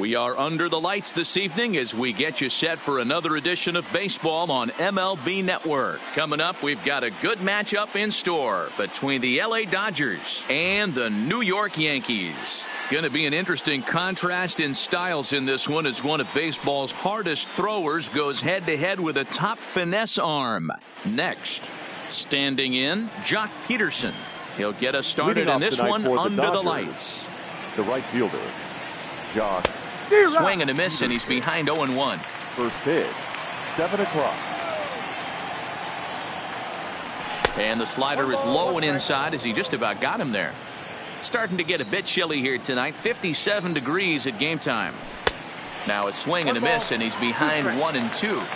We are under the lights this evening as we get you set for another edition of baseball on MLB Network. Coming up, we've got a good matchup in store between the LA Dodgers and the New York Yankees. Going to be an interesting contrast in styles in this one as one of baseball's hardest throwers goes head-to-head with a top finesse arm. Next, standing in, Jock Peterson. He'll get us started in this one under the lights. The right fielder, Jock. Swing and a miss, and he's behind 0-1. First pitch, 7 o'clock. And the slider is low and inside as he just about got him there. Starting to get a bit chilly here tonight. 57 degrees at game time. Now it's swing and a miss, and he's behind 1-2.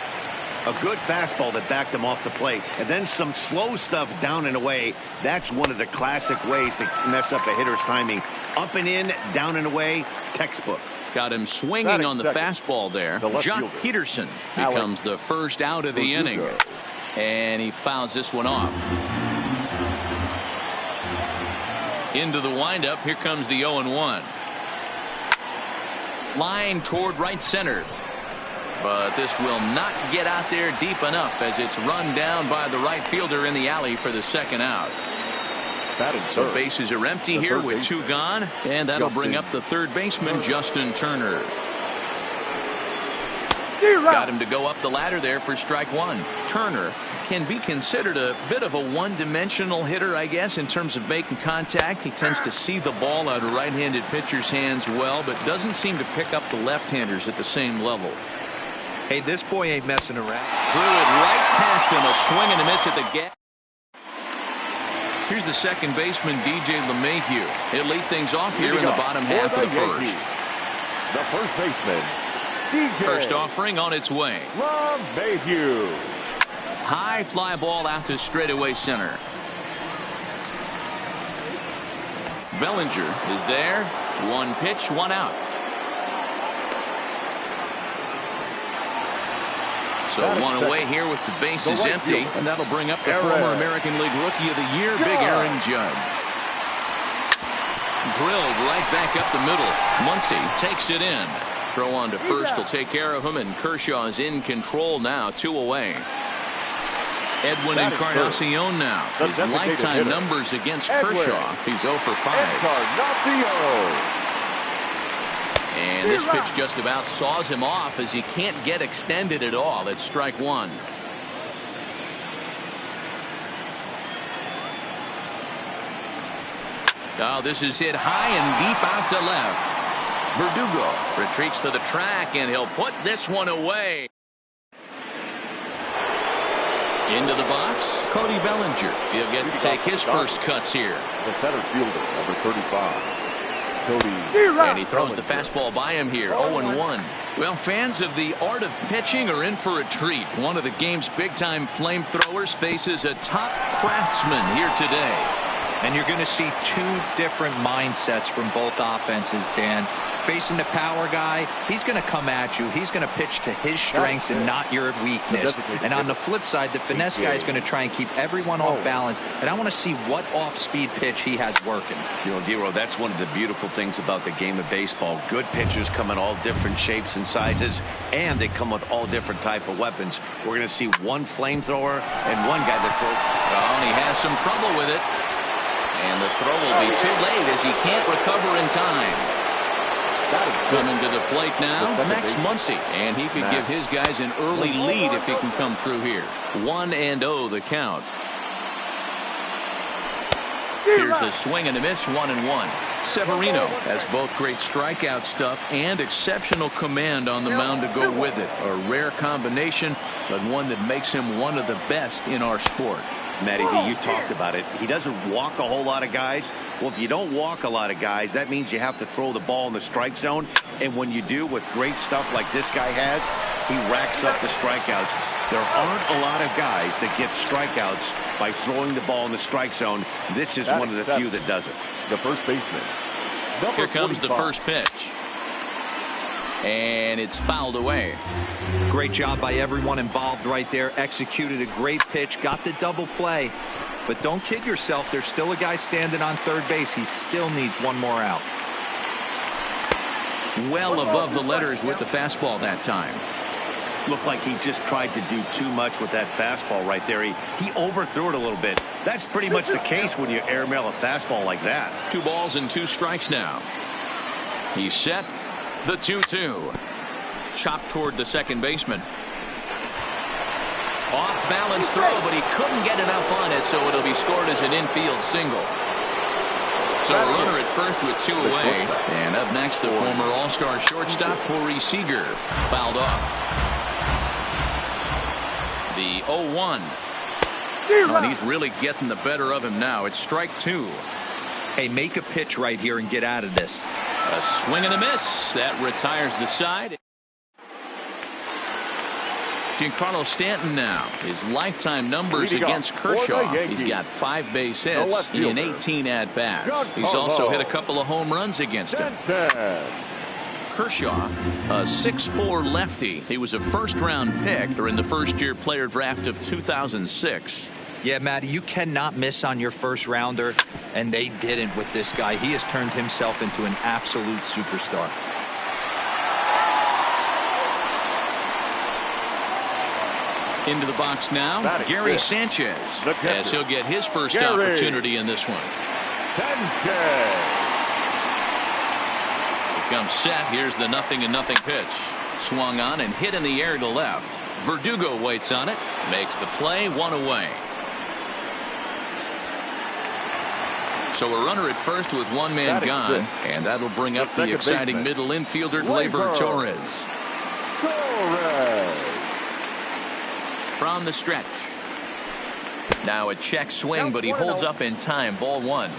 A good fastball that backed him off the plate, and then some slow stuff down and away. That's one of the classic ways to mess up a hitter's timing. Up and in, down and away, textbook. Got him swinging on the fastball there. Jock Peterson becomes the first out of the inning. And he fouls this one off. Into the windup. Here comes the 0-1. Line toward right center. But this will not get out there deep enough as it's run down by the right fielder in the alley for the second out. So bases are empty here with 2 gone, and that'll bring up the third baseman, Justin Turner. Got him to go up the ladder there for strike 1. Turner can be considered a bit of a one-dimensional hitter, I guess, in terms of making contact. He tends to see the ball out of right-handed pitchers' hands well, but doesn't seem to pick up the left-handers at the same level. Hey, this boy ain't messing around. Threw it right past him. A swing and a miss at the gap. Here's the second baseman, DJ LeMahieu. He'll lead things off here in the bottom half of the first. The first baseman, DJ. First offering on its way. LeMahieu. High fly ball out to straightaway center. Bellinger is there. 1 pitch, 1 out. So 1 away here with the bases empty, and that'll bring up the former American League Rookie of the Year, Big Aaron Judge. Drilled right back up the middle. Muncy takes it in. Throw on to first will take care of him, and Kershaw is in control now, 2 away. Edwin Encarnacion now. His lifetime numbers against Kershaw. He's 0 for 5. And this pitch just about saws him off as he can't get extended at all. It's strike 1. Oh, this is hit high and deep out to left. Verdugo retreats to the track, and he'll put this one away. Into the box, Cody Bellinger. He'll get to take his first cuts here. The center fielder, number 35. And he throws the fastball by him here, 0-1. Well, fans of the art of pitching are in for a treat. One of the game's big-time flamethrowers faces a top craftsman here today. And you're going to see 2 different mindsets from both offenses, Dan. Facing the power guy, he's going to come at you. He's going to pitch to his strengths and not your weakness. And on the flip side, the finesse guy is going to try and keep everyone off balance. And I want to see what off-speed pitch he has working. You know, Dero, that's one of the beautiful things about the game of baseball. Good pitchers come in all different shapes and sizes, and they come with all different type of weapons. We're going to see 1 flamethrower and 1 guy that throws. Oh, and he has some trouble with it. And the throw will be too late as he can't recover in time. Coming to the plate now, Max Muncy, and he could give his guys an early lead if he can come through here. 1-0 the count. Here's a swing and a miss, 1-1. Severino has both great strikeout stuff and exceptional command on the mound to go with it. A rare combination, but one that makes him one of the best in our sport. Matty, you talked about it. He doesn't walk a whole lot of guys. Well, if you don't walk a lot of guys, that means you have to throw the ball in the strike zone. And when you do, with great stuff like this guy has, he racks up the strikeouts. There aren't a lot of guys that get strikeouts by throwing the ball in the strike zone. This is one of the few that does it. The first baseman. Here comes the first pitch. And it's fouled away. Great job by everyone involved right there. Executed a great pitch, got the double play. But don't kid yourself, there's still a guy standing on third base. He still needs 1 more out. Well above the letters with the fastball that time. Looked like he just tried to do too much with that fastball right there. He overthrew it a little bit. That's pretty much the case when you airmail a fastball like that. 2 balls and 2 strikes now. He's set. The 2-2. Chopped toward the second baseman. Off balance throw, but he couldn't get enough on it, so it'll be scored as an infield single. So a runner at first with 2 away. And up next, the former All-Star shortstop, Corey Seager, fouled off. The 0-1. And he's really getting the better of him now. It's strike 2. Hey, make a pitch right here and get out of this. A swing and a miss. That retires the side. Giancarlo Stanton now. His lifetime numbers against Kershaw. He's got 5 base hits in 18 at-bats. He's also hit a couple of home runs against him. Kershaw, a 6'4" lefty. He was a first-round pick during the first-year player draft of 2006. Yeah, Matty, you cannot miss on your first rounder, and they didn't with this guy. He has turned himself into an absolute superstar. Into the box now, Gary Sanchez, as he'll get his first opportunity in this one. Comes set. Here's the 0-0 pitch. Swung on and hit in the air to left. Verdugo waits on it. Makes the play. 1 away. So a runner at first with 1 man gone. And that'll bring up the exciting middle infielder, Gleyber Torres. From the stretch. Now a check swing, but he holds up in time. Ball 1.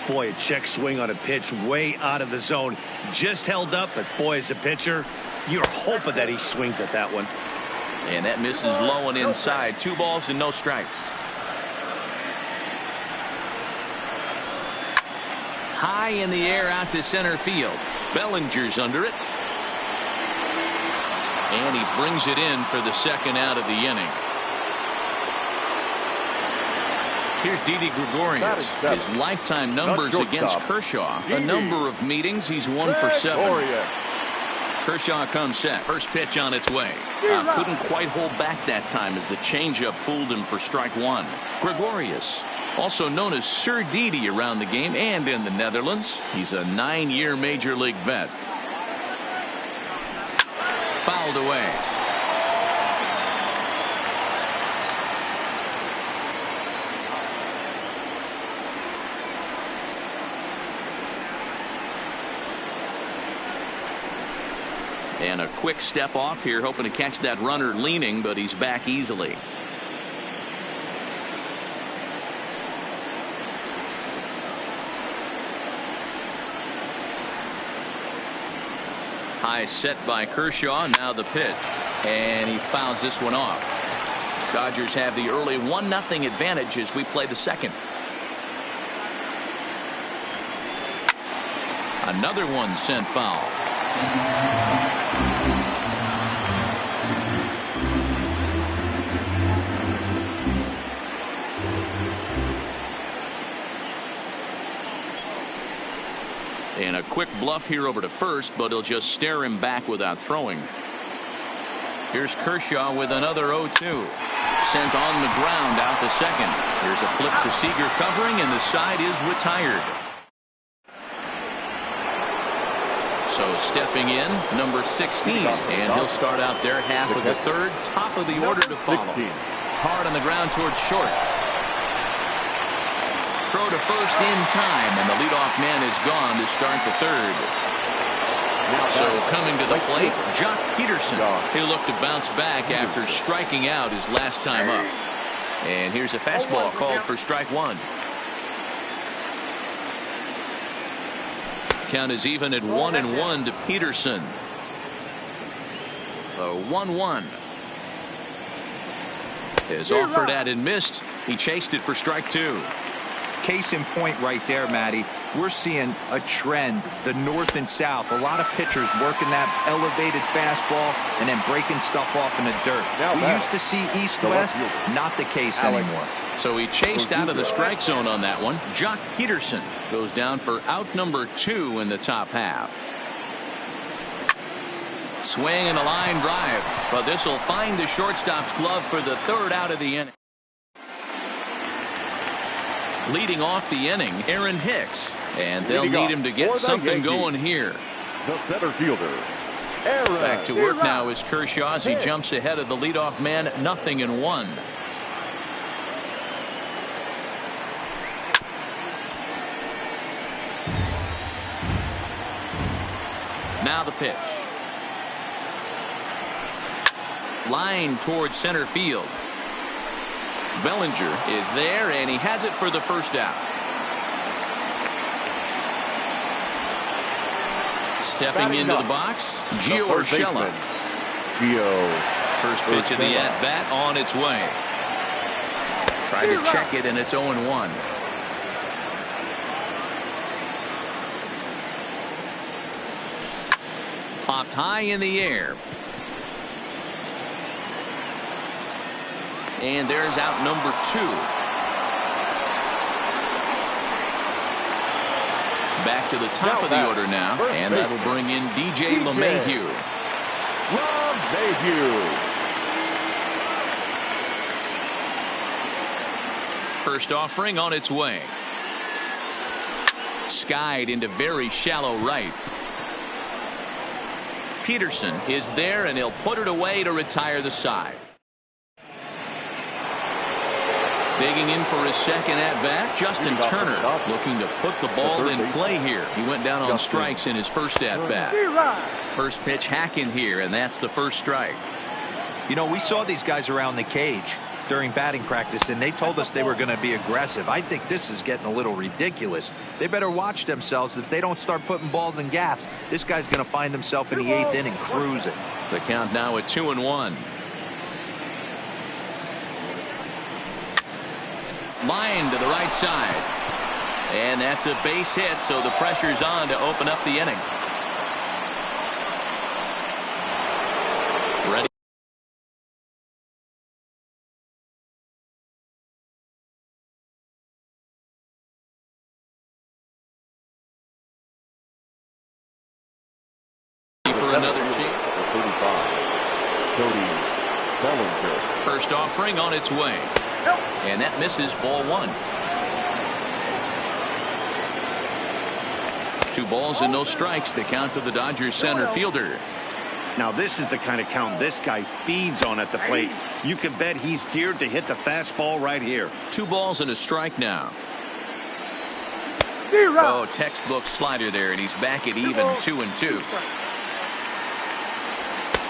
Boy, a check swing on a pitch way out of the zone. Just held up, but boy, as a pitcher, you're hoping that he swings at that one. And that misses low and inside. 2 balls and no strikes. High in the air out to center field. Bellinger's under it. And he brings it in for the second out of the inning. Here's Didi Gregorius. His lifetime numbers against Kershaw. A number of meetings. He's 1 for 7. Kershaw comes set. First pitch on its way. Couldn't quite hold back that time as the changeup fooled him for strike 1. Gregorius, also known as Sir Didi around the game and in the Netherlands. He's a 9-year major league vet. Fouled away. And a quick step off here, hoping to catch that runner leaning, but he's back easily. High set by Kershaw. Now the pitch. And he fouls this one off. Dodgers have the early 1-0 advantage as we play the second. Another one sent foul. And a quick bluff here over to first, but he'll just stare him back without throwing. Here's Kershaw with another 0-2. Sent on the ground out to second. Here's a flip to Seager covering, and the side is retired. So stepping in, number 16, and he'll start out there half of the third, top of the order to follow. Hard on the ground towards short. Throw to first in time, and the leadoff man is gone to start the third. So coming to the plate, Jock Peterson. He'll look to bounce back after striking out his last time up. And here's a fastball called for strike 1. Count is even at 1-1 to Peterson. The 1-1 is offered at and missed. He chased it for strike 2. Case in point right there, Matty. We're seeing a trend, the north and south. A lot of pitchers working that elevated fastball and then breaking stuff off in the dirt. We used to see east-west, not the case anymore. So he chased out of the strike zone on that one. Jock Peterson goes down for out number 2 in the top half. Swing and a line drive, but this will find the shortstop's glove for the third out of the inning. Leading off the inning, Aaron Hicks, and they'll need him to get something going here. The center fielder, Aaron. Back to work now is Kershaw as he jumps ahead of the leadoff man, 0-1. Now the pitch. Line towards center field. Bellinger is there, and he has it for the first out. Stepping into the box, Gio Urshela. First pitch of the at-bat on its way. Try to check it, and it's 0-1. Popped high in the air. And there's out number 2. Back to the top of the order now, and that'll bring in DJ LeMahieu. First offering on its way. Skied into very shallow right. Peterson is there, and he'll put it away to retire the side. Digging in for his second at-bat, Justin Turner looking to put the ball in play here. He went down on strikes in his first at-bat. First pitch hacking here, and that's the first strike. You know, we saw these guys around the cage during batting practice, and they told us they were going to be aggressive. I think this is getting a little ridiculous. They better watch themselves. If they don't start putting balls in gaps, this guy's going to find himself in the 8th inning cruising. The count now at 2-1. Line to the right side. And that's a base hit, so the pressure's on to open up the inning. Ready. For another chance. 35. Bellinger. First offering on its way. And that misses, ball 1. 2 balls and no strikes. The count to the Dodgers center fielder. Now this is the kind of count this guy feeds on at the plate. You can bet he's geared to hit the fastball right here. 2 balls and a strike now. Oh, textbook slider there, and he's back at even 2-2.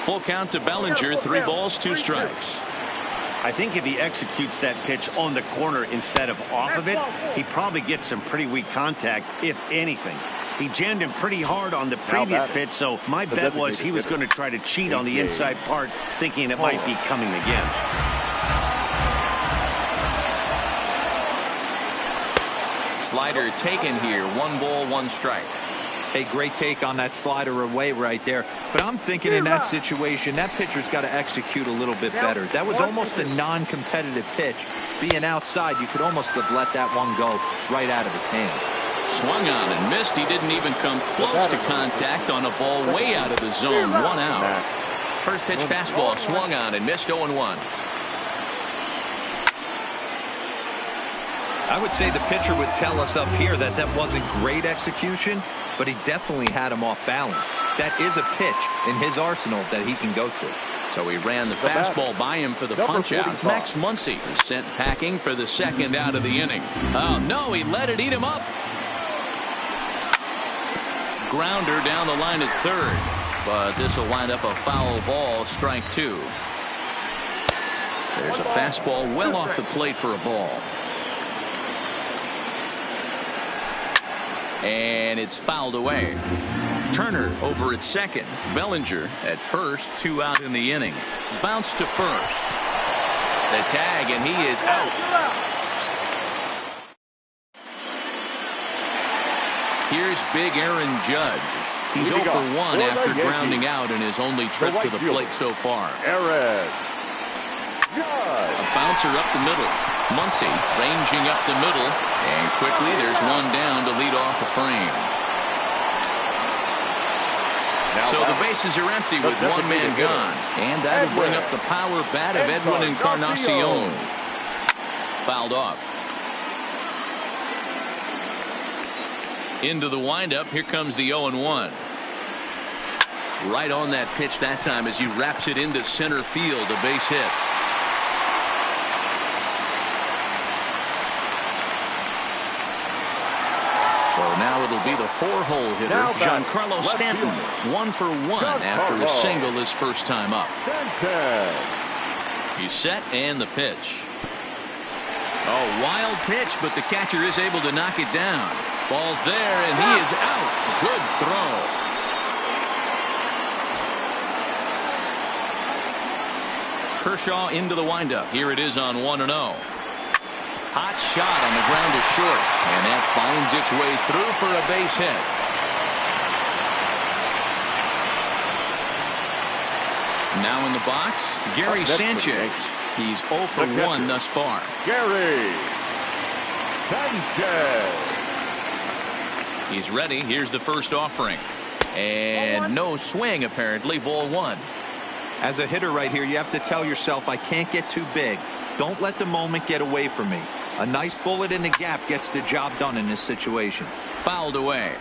Full count to Bellinger, 3 balls, 2 strikes. I think if he executes that pitch on the corner instead of off of it, he probably gets some pretty weak contact, if anything. He jammed him pretty hard on the previous pitch, so my bet was he was going to try to cheat on the inside part, thinking it might be coming again. Slider taken here, 1 ball, 1 strike. A great take on that slider away right there. But I'm thinking in that situation, that pitcher's got to execute a little bit better. That was almost a non-competitive pitch. Being outside, you could almost have let that one go right out of his hand. Swung on and missed. He didn't even come close to contact on a ball way out of the zone. 1 out. First pitch fastball swung on and missed, 0-1. I would say the pitcher would tell us up here that that wasn't great execution, but he definitely had him off balance. That is a pitch in his arsenal that he can go to. So he ran the fastball by him for the punch-out. Max Muncy is sent packing for the second out of the inning. Oh, no, he let it eat him up. Grounder down the line at third, but this will wind up a foul ball, strike 2. There's a fastball well off the plate for a ball. And it's fouled away. Turner over at second. Bellinger at first. 2 out in the inning. Bounce to first. The tag, and he is out. Here's big Aaron Judge. He's 0 for 1 after grounding out in his only trip to the plate so far. Aaron Judge. A bouncer up the middle. Muncy ranging up the middle, and quickly there's one down to lead off the frame. So the bases are empty with one man gone. And that'll bring up the power bat of Edwin Encarnacion. Fouled off. Into the windup. Here comes the 0-1. Right on that pitch that time as he wraps it into center field. A base hit. So now it'll be the 4-hole hitter, Giancarlo Stanton. 1 for 1 after a single his first time up. He's set and the pitch. Oh, wild pitch, but the catcher is able to knock it down. Ball's there, and he is out. Good throw. Kershaw into the windup. Here it is on 1-0. Hot shot on the ground to short, and that finds its way through for a base hit. Now in the box, Gary Sanchez. He's 0 for 1 thus far. Gary Sanchez. He's ready. Here's the first offering. And no swing, apparently. Ball 1. As a hitter right here, you have to tell yourself, I can't get too big. Don't let the moment get away from me. A nice bullet in the gap gets the job done in this situation. Fouled away.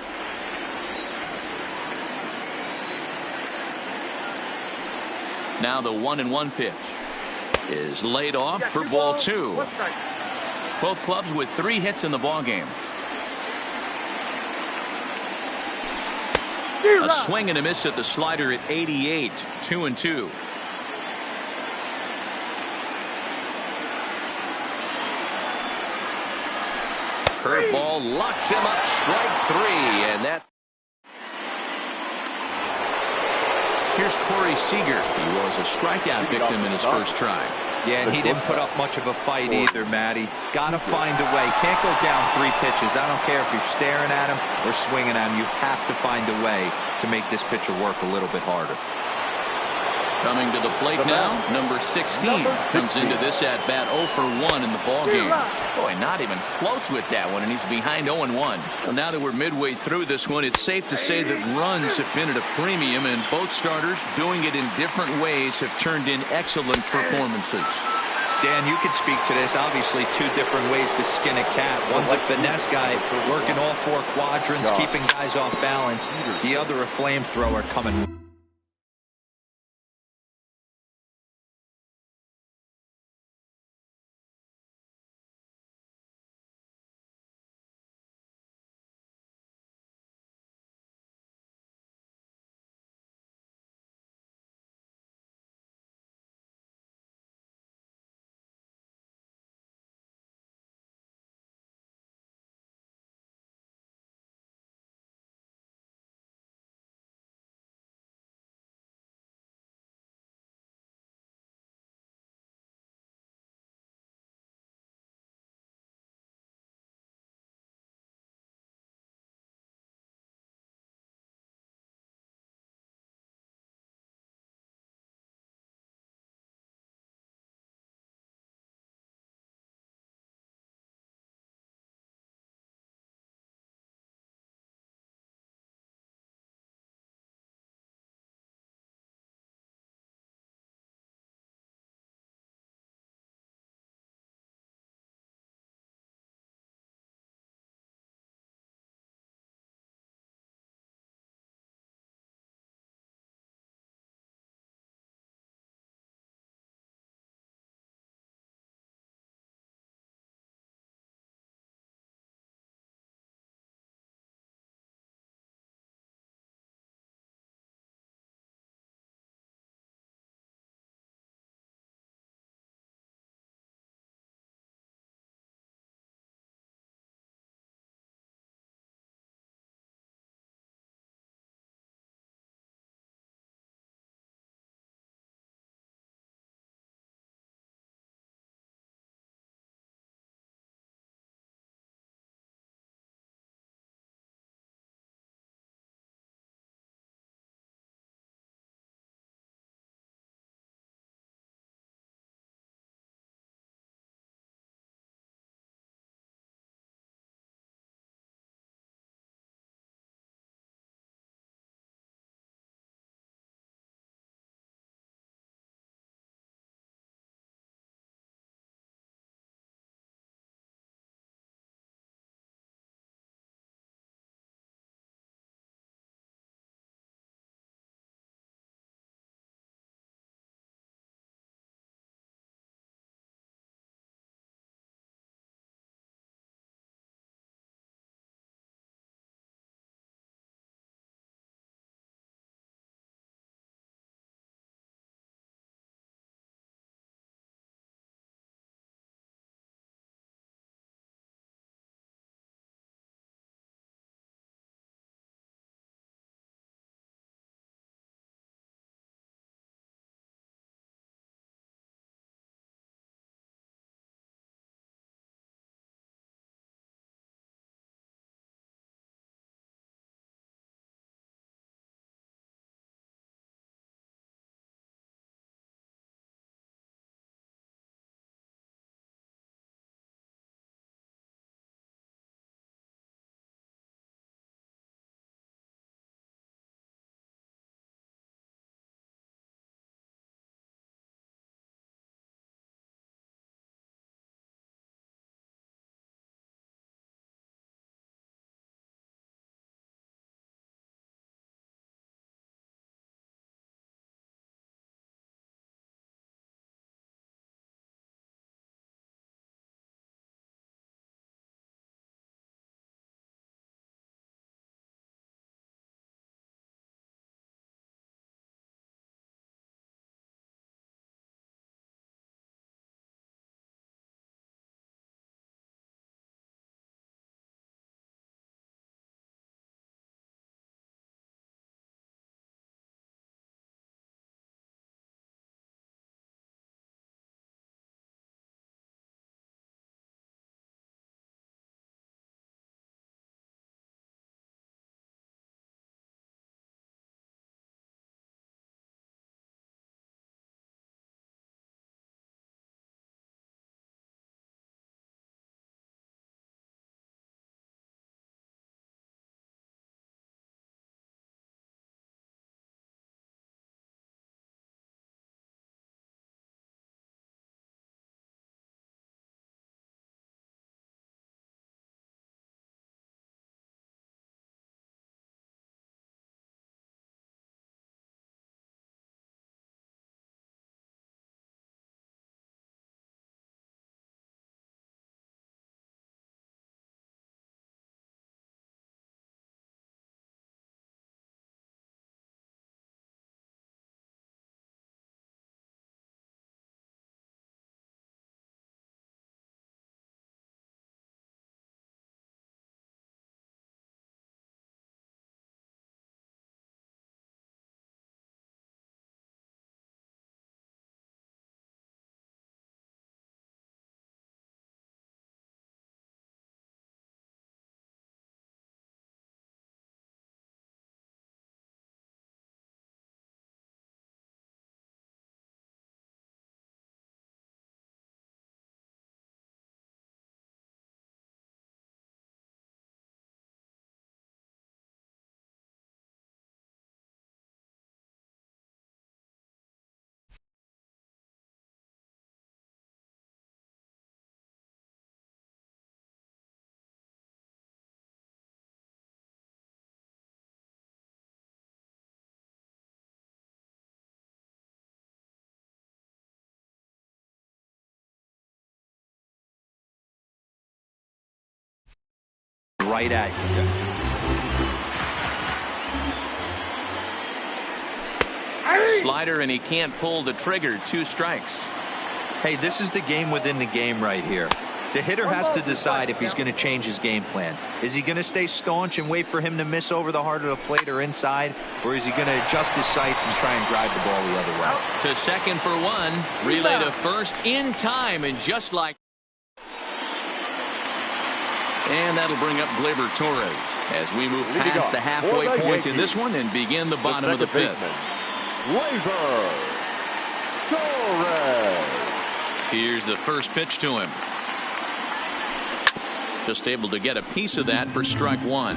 Now the 1-1 pitch is laid off for ball 2. Both clubs with 3 hits in the ballgame. A swing and a miss at the slider at 88. 2-2. Curveball locks him up. Strike 3, and that. Here's Corey Seager. He was a strikeout victim in his first try. Yeah, and he didn't put up much of a fight either, Matty. Gotta find a way. Can't go down 3 pitches. I don't care if you're staring at him or swinging at him. You have to find a way to make this pitcher work a little bit harder. Coming to the plate now, number 16 comes into this at bat 0 for 1 in the ballgame. Boy, not even close with that one, and he's behind 0-1. Well, now that we're midway through this one, it's safe to say that runs have been at a premium, and both starters, doing it in different ways, have turned in excellent performances. Dan, you could speak to this. Obviously, 2 different ways to skin a cat. One's a finesse guy working all 4 quadrants, keeping guys off balance. The other a flamethrower coming. right at you. Slider, and he can't pull the trigger. 2 strikes. Hey, this is the game within the game right here. The hitter has to decide if he's going to change his game plan. Is he going to stay staunch and wait for him to miss over the heart of the plate or inside? Or is he going to adjust his sights and try and drive the ball the other way? To second for 1. Relay to first in time, and just like. And that'll bring up Gleyber Torres as we move past the halfway point in this one and begin the bottom of the 5th. Gleyber Torres. Here's the first pitch to him. Just able to get a piece of that for strike 1.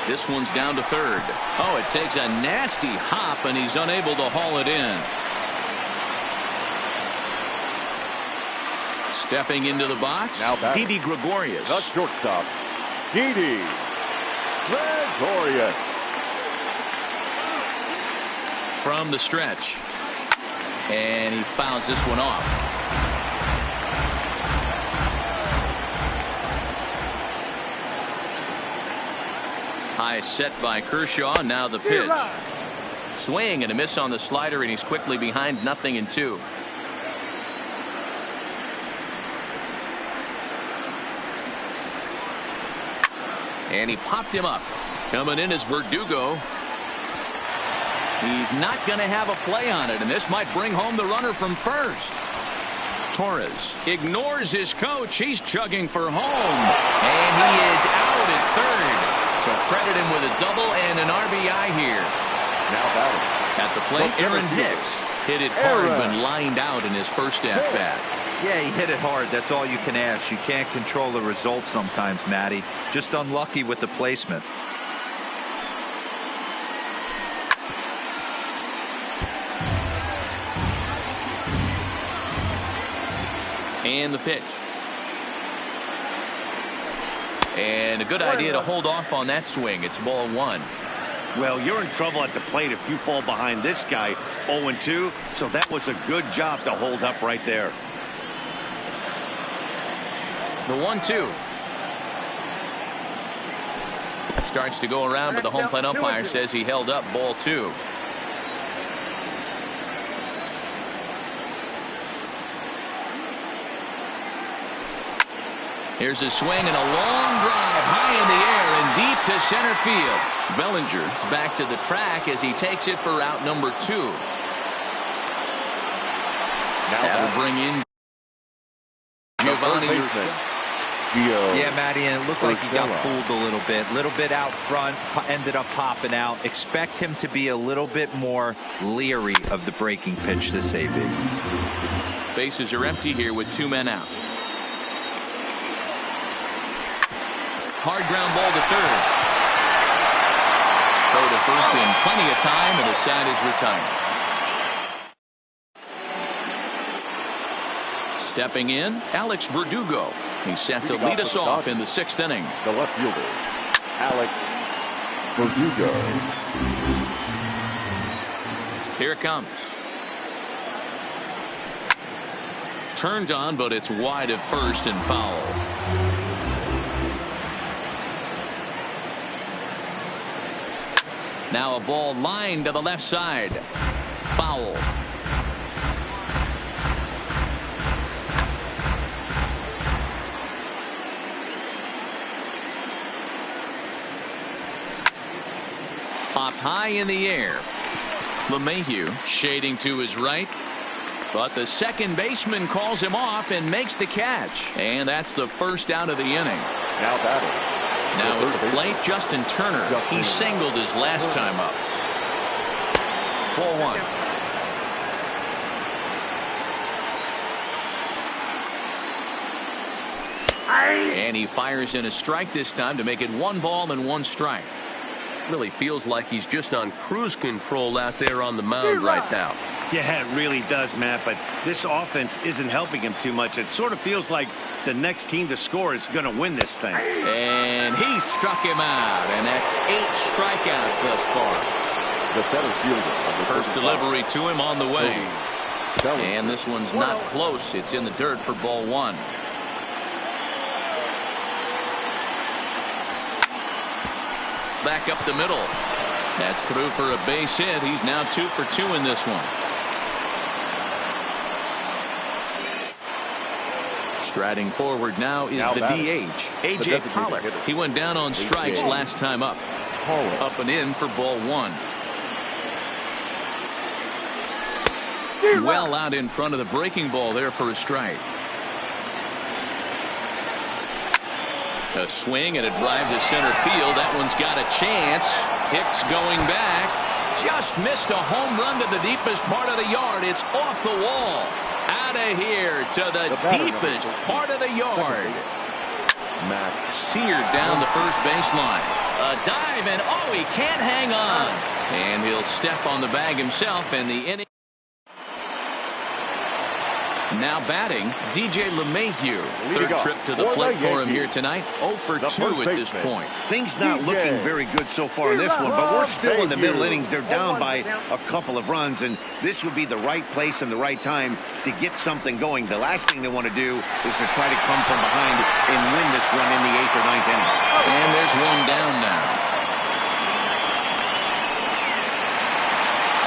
This one's down to third. Oh, it takes a nasty hop, and he's unable to haul it in. Stepping into the box, Now Didi Gregorius. The shortstop, Didi Gregorius. From the stretch. And he fouls this one off. High set by Kershaw. Now the pitch. Swing and a miss on the slider, and he's quickly behind 0-2. And he popped him up. Coming in is Verdugo. He's not going to have a play on it, and this might bring home the runner from first. Torres ignores his coach. He's chugging for home, and he is out at third. So credit him with a double and an RBI here. Now batting at the plate, Aaron Hicks hit it hard when lined out in his first at-bat. Yeah, he hit it hard. That's all you can ask. You can't control the result sometimes, Matty. Just unlucky with the placement. And the pitch. And a good idea to hold off on that swing. It's ball 1. Well, you're in trouble at the plate if you fall behind this guy 0-2. So that was a good job to hold up right there. The 1-2. Starts to go around, but the home plate umpire says he held up ball 2. Here's a swing and a long drive high in the air and deep to center field. Bellinger is back to the track as he takes it for out number 2. Now we'll bring in Giovanni. Yeah, Matty, and it looked like he got fooled a little bit out front, ended up popping out. Expect him to be a little bit more leery of the breaking pitch this AB. Bases are empty here with 2 men out. Hard ground ball to third. Throw to first in plenty of time, and the side is retired. Stepping in, Alex Verdugo. He's set to lead us off in the 6th inning. The left fielder, Alex Verdugo. Here it comes. Turned on, but it's wide at first and foul. Now a ball lined to the left side. Foul. Popped high in the air. LeMahieu shading to his right. But the second baseman calls him off and makes the catch. And that's the first out of the inning. Now batting. Now at the plate, Justin Turner. He singled his last time up. Ball 1. And he fires in a strike this time to make it 1 ball and 1 strike. Really feels like he's just on cruise control out there on the mound right now. Yeah, it really does, Matt, but this offense isn't helping him too much. It sort of feels like the next team to score is going to win this thing. And he struck him out, and that's 8 strikeouts thus far. The center fielder. First delivery to him on the way. And this one's not close. It's in the dirt for ball one. Back up the middle. That's through for a base hit. He's now 2 for 2 in this one. Striding forward now is the DH, A.J. Pollard. He went down on strikes last time up. Up and in for ball one. Well out in front of the breaking ball there for a strike. A swing and a drive to center field. That one's got a chance. Hicks going back. Just missed a home run to the deepest part of the yard. It's off the wall. Out of here to the deepest part of the yard. Seared down the first baseline. A dive and oh, he can't hang on. And he'll step on the bag himself in the inning. Now batting, DJ LeMahieu. Third trip to the plate for him here tonight. 0 for 2 at this point. Things not looking very good so far in this one, but we're still in the middle innings. They're down by a couple of runs, and this would be the right place and the right time to get something going. The last thing they want to do is to try to come from behind and win this one in the 8th or 9th inning. And there's one down now.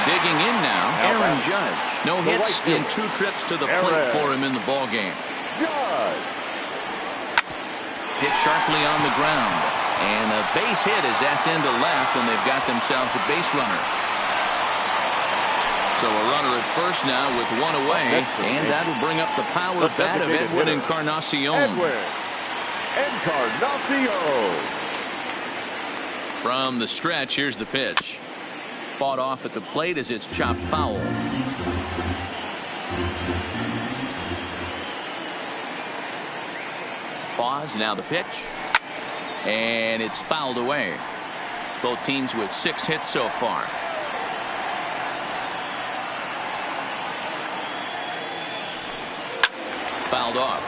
Digging in now, Aaron Judge. No hits in 2 trips to the plate for him in the ball game. Hit sharply on the ground. And a base hit as that's into left, and they've got themselves a base runner. So a runner at first now with one away, and that'll bring up the power bat of Edwin Encarnacion. From the stretch, here's the pitch. Fought off at the plate as it's chopped foul. Pause, now the pitch. And it's fouled away. Both teams with 6 hits so far. Fouled off.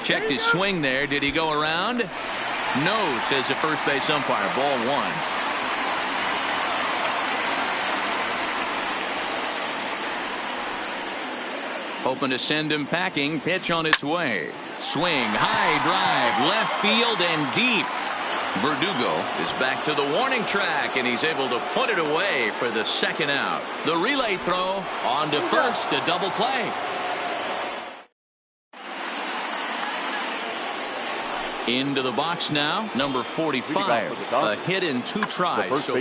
Checked his swing there. Did he go around? No, says the first base umpire. Ball one. Hoping to send him packing. Pitch on its way. Swing, high drive, left field and deep. Verdugo is back to the warning track, and he's able to put it away for the second out. The relay throw on to first, a double play. Into the box now, number 45. A hit in 2 tries. So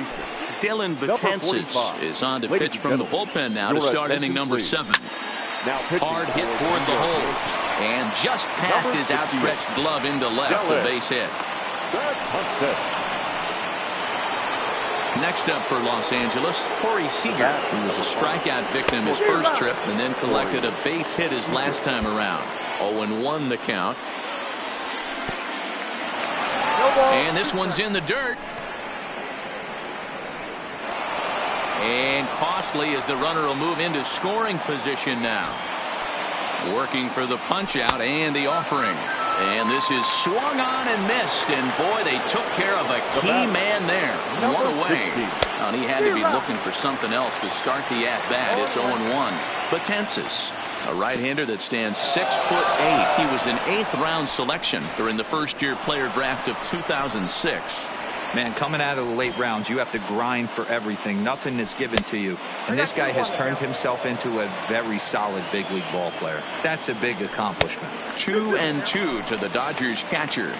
Dylan Betances is on to pitch from the bullpen now to start inning number 7. Hard hit toward the hole. And just past his outstretched glove into left, the base hit. Next up for Los Angeles, Corey Seager, who was a strikeout victim his first trip and then collected a base hit his last time around. 0-1 the count. And this one's in the dirt. And costly as the runner will move into scoring position now. Working for the punch out and the offering. And this is swung on and missed. And boy, they took care of a key man there. One away. And he had to be looking for something else to start the at-bat. It's 0-1. Betances, a right-hander that stands 6'8". He was an 8th round selection during the first-year player draft of 2006. Man, coming out of the late rounds, you have to grind for everything. Nothing is given to you. And this guy has turned himself into a very solid big league ball player. That's a big accomplishment. 2-2 to the Dodgers catcher.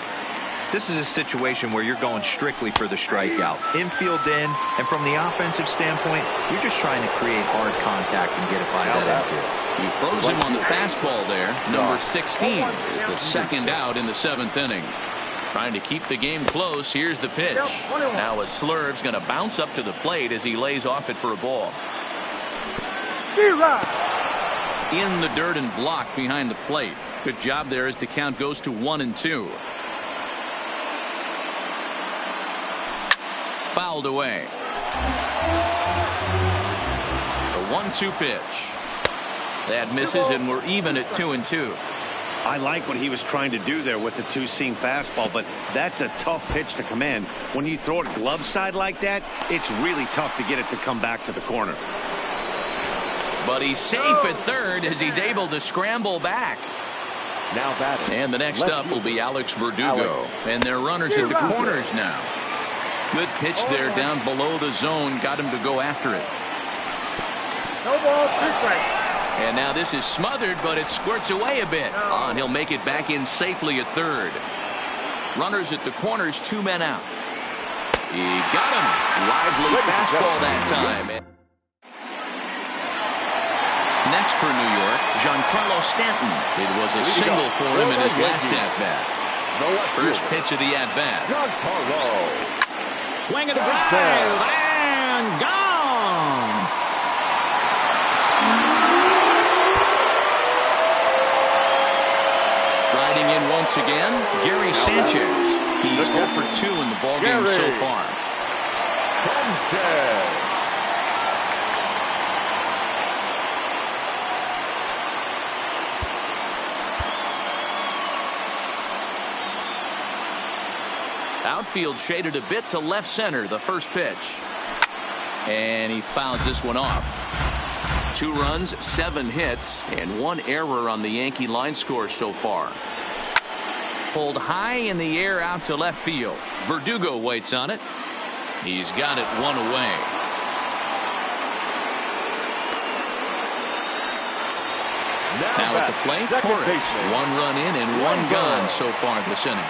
This is a situation where you're going strictly for the strikeout. Infield in, and from the offensive standpoint, you're just trying to create hard contact and get it by that infield. He froze him on the fastball there. Number 16 is the second out in the 7th inning. Trying to keep the game close. Here's the pitch. Now a slurve's going to bounce up to the plate as he lays off it for a ball. In the dirt and blocked behind the plate. Good job there as the count goes to 1-2. Fouled away. The 1-2 pitch. That misses, and we're even at 2-2. I like what he was trying to do there with the two-seam fastball, but that's a tough pitch to command. When you throw it glove side like that, it's really tough to get it to come back to the corner. But he's safe at third as he's able to scramble back. Now batting. And the next up will be Alex Verdugo. And they're runners at the corners now. Good pitch there down below the zone. Got him to go after it. No ball, 2 strikes. And now this is smothered, but it squirts away a bit. Oh, and he'll make it back in safely at third. Runners at the corners, 2 men out. He got him. Lively fastball that time. Next for New York, Giancarlo Stanton. It was a single for him in his last at-bat. First pitch of the at-bat. Swing and a drive, and gone. Riding in once again, Gary Sanchez. He's 0 for 2 in the ballgame so far. Outfield shaded a bit to left center, the first pitch. And he fouls this one off. 2 runs, 7 hits, and 1 error on the Yankee line score so far. Pulled high in the air out to left field. Verdugo waits on it. He's got it 1 away. Now at the plate, Torres. 1 run in and 1 gone so far this inning.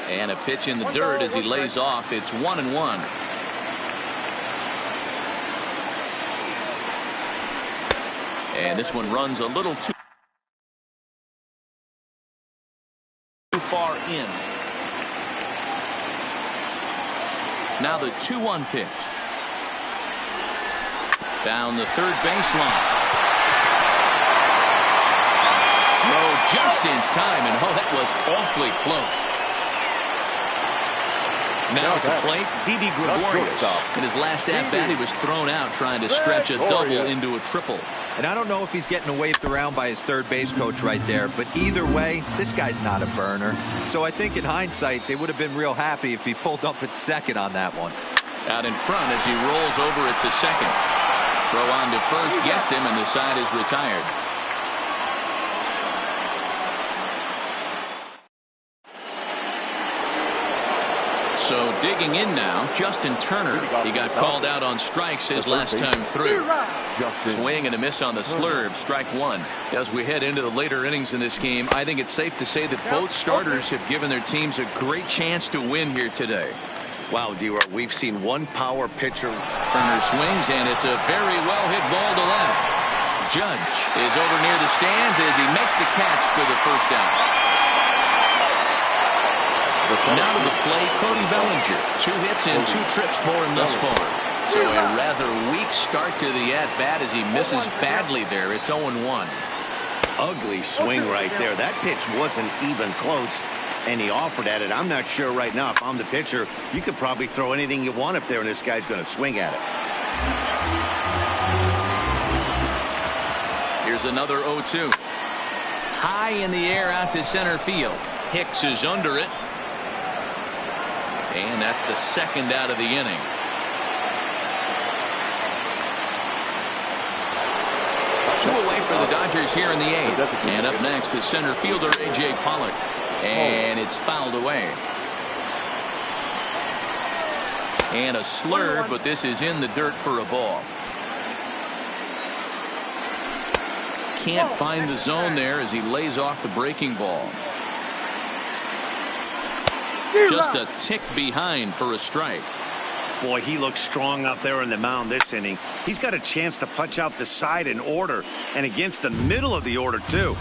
And a pitch in the dirt as he lays off. It's 1-1. And this one runs a little too far in. Now the 2-1 pitch. Down the third baseline. Oh, just in time, and oh, that was awfully close. Now at the plate, Didi Gregorius. In his last at-bat, he was thrown out trying to stretch a double into a triple. And I don't know if he's getting waved around by his third base coach right there, but either way, this guy's not a burner. So I think in hindsight, they would have been real happy if he pulled up at second on that one. Out in front as he rolls over it to second. Throw on to first, gets him, and the side is retired. So digging in now, Justin Turner. He got called out on strikes his last time through. Swing and a miss on the slurve, strike 1. As we head into the later innings in this game, I think it's safe to say that both starters have given their teams a great chance to win here today. Wow, D-Roy, we've seen 1 power pitcher. Turner swings, and it's a very well-hit ball to left. Judge is over near the stands as he makes the catch for the first out. Now to the plate, Cody Bellinger. 2 hits and 2 trips for him thus far. So a rather weak start to the at-bat as he misses badly there. It's 0-1. Ugly swing right there. That pitch wasn't even close, and he offered at it. I'm not sure right now if I'm the pitcher. You could probably throw anything you want up there, and this guy's going to swing at it. Here's another 0-2. High in the air out to center field. Hicks is under it. And that's the second out of the inning. Two away for the Dodgers here in the 8th. And up next, the center fielder, A.J. Pollock. And it's fouled away. And a slur, but this is in the dirt for a ball. Can't find the zone there as he lays off the breaking ball. Just a tick behind for a strike. Boy, he looks strong out there in the mound this inning. He's got a chance to punch out the side in order, and against the middle of the order, too.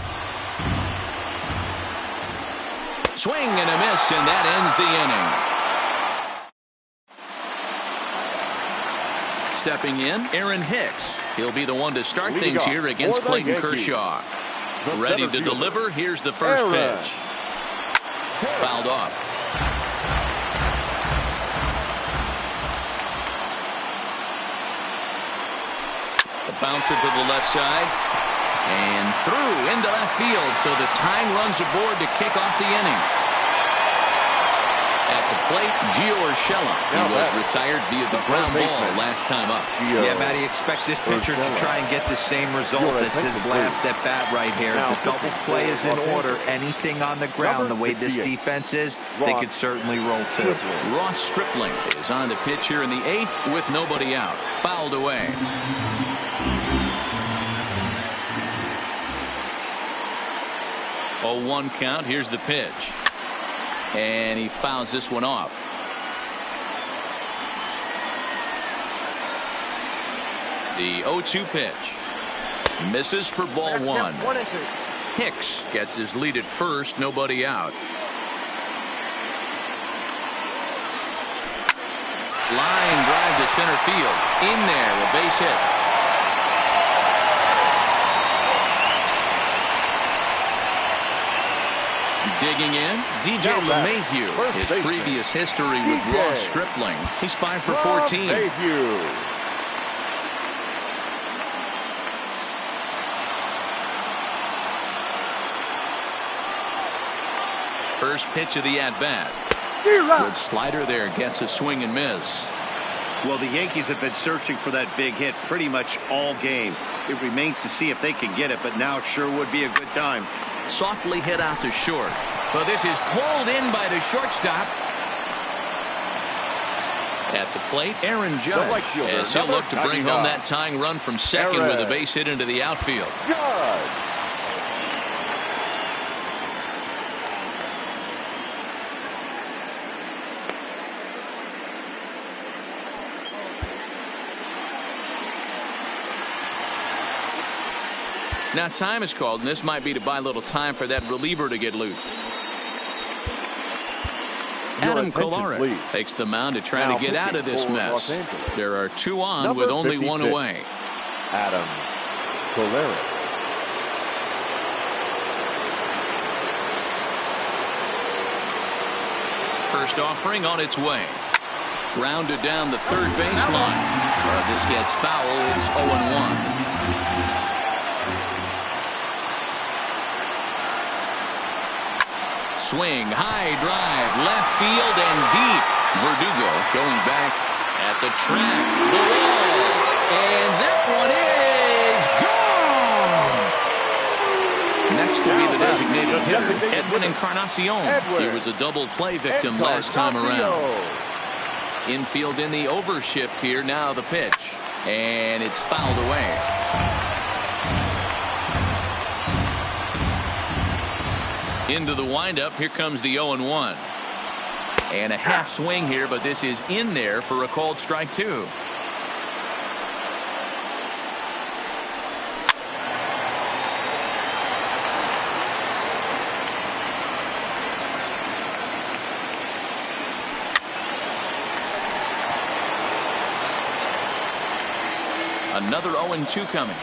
Swing and a miss, and that ends the inning. stepping in, Aaron Hicks. He'll be the one to start Leading things off here against for the Clayton Yankees, Kershaw. the Ready center to fielder, deliver. Here's the first Aaron pitch. Fouled off. The bouncer to the left side. And through into left field. So the tying runs aboard to kick off the inning. At the plate, Gio Urshela. He was retired via the ground ball last time up. Yeah, Matty, expect this pitcher to try and get the same result as his last at bat right here. The double play is in order. Anything on the ground, the way this defense is, they could certainly roll too. Ross Stripling is on the pitch here in the 8th with nobody out. Fouled away. Oh, 1 count. Here's the pitch. And he fouls this one off. The 0-2 pitch. Misses for ball 1. Hicks gets his lead at first. Nobody out. Line drive to center field. In there, a base hit. Digging in, DJ LeMahieu. His previous history with Ross Stripling. He's 5 for 14. First pitch of the at-bat. Good slider there. Gets a swing and miss. Well, the Yankees have been searching for that big hit pretty much all game. It remains to see if they can get it, but now sure would be a good time. Softly hit out to short. But this is pulled in by the shortstop. At the plate, Aaron Judge, as he'll look to bring home that tying run from second with a base hit into the outfield. Now time is called, and this might be to buy a little time for that reliever to get loose. Adam Kolarek takes the mound to try to get out of this mess. There are 2 on with only 1 away. Adam Kolarek. First offering on its way. Grounded down the third baseline. This gets foul. It's 0-1. Swing, high drive, left field and deep. Verdugo going back at the track, the wall, and that one is gone. Next will be the designated hitter, Edwin Encarnacion. He was a double play victim last time around. Infield in the overshift here. Now the pitch, and it's fouled away. Into the windup. Here comes the 0-1. And a half swing here, but this is in there for a called strike 2. Another 0-2 coming.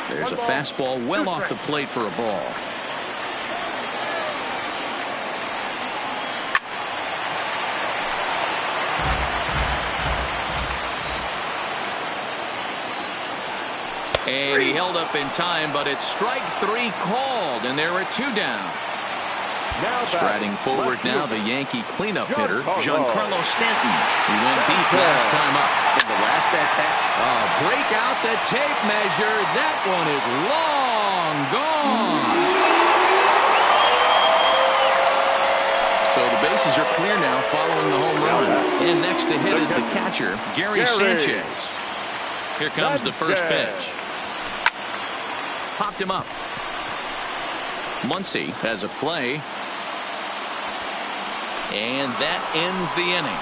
There's a fastball well off the plate for a ball. And he held up in time, but it's strike 3 called, and there are 2 down. Striding forward now, the Yankee cleanup hitter, Giancarlo Stanton. He went deep last time up. In the last at-bat. Break out the tape measure. That one is long gone. So the bases are clear now following the home run. And next to hit is the catcher, Gary Sanchez. Here comes the first pitch. Popped him up. Muncy has a play. And that ends the inning.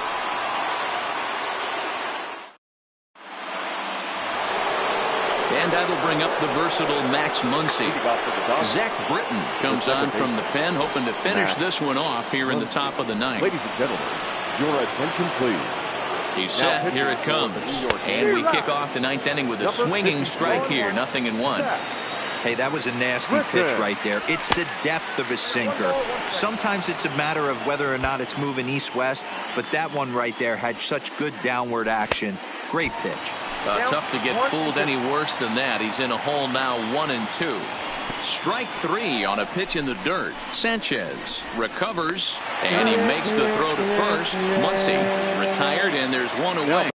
And that'll bring up the versatile Max Muncy. Zach Britton comes on from the pen, hoping to finish this one off here in the top of the 9th. Ladies and gentlemen, your attention please. He's set. Here it comes. And we kick off the ninth inning with a swinging strike here. 0-1. Hey, that was a nasty pitch right there. It's the depth of his sinker. Sometimes it's a matter of whether or not it's moving east-west, but that one right there had such good downward action. Great pitch. Tough to get fooled any worse than that. He's in a hole now, 1-2. Strike 3 on a pitch in the dirt. Sanchez recovers, and he makes the throw to first. Muncy is retired, and there's one away.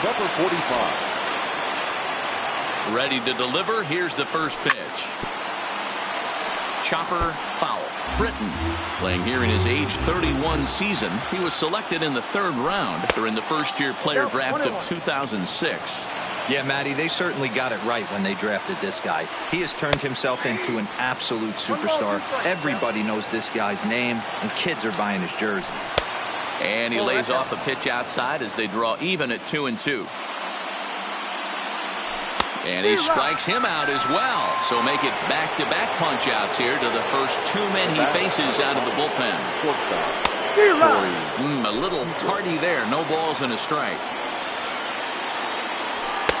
Number 45. Ready to deliver. Here's the first pitch. Chopper foul. Britton playing here in his age 31 season. He was selected in the 3rd round during the first-year player draft of 2006. Yeah, Matty, they certainly got it right when they drafted this guy. He has turned himself into an absolute superstar. Everybody knows this guy's name, and kids are buying his jerseys. And he lays off a pitch outside as they draw even at 2-2. And he strikes him out as well. So make it back-to-back punch-outs here to the first 2 men he faces out of the bullpen. A little tardy there. No balls and a strike.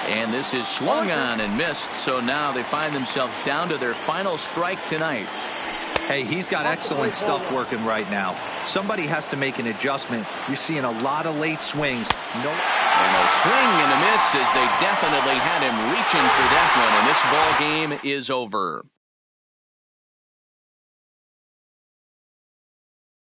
And this is swung on and missed. So now they find themselves down to their final strike tonight. Hey, he's got excellent stuff working right now. Somebody has to make an adjustment. You're seeing a lot of late swings. And a swing and a miss as they definitely had him reaching for that one. And this ball game is over.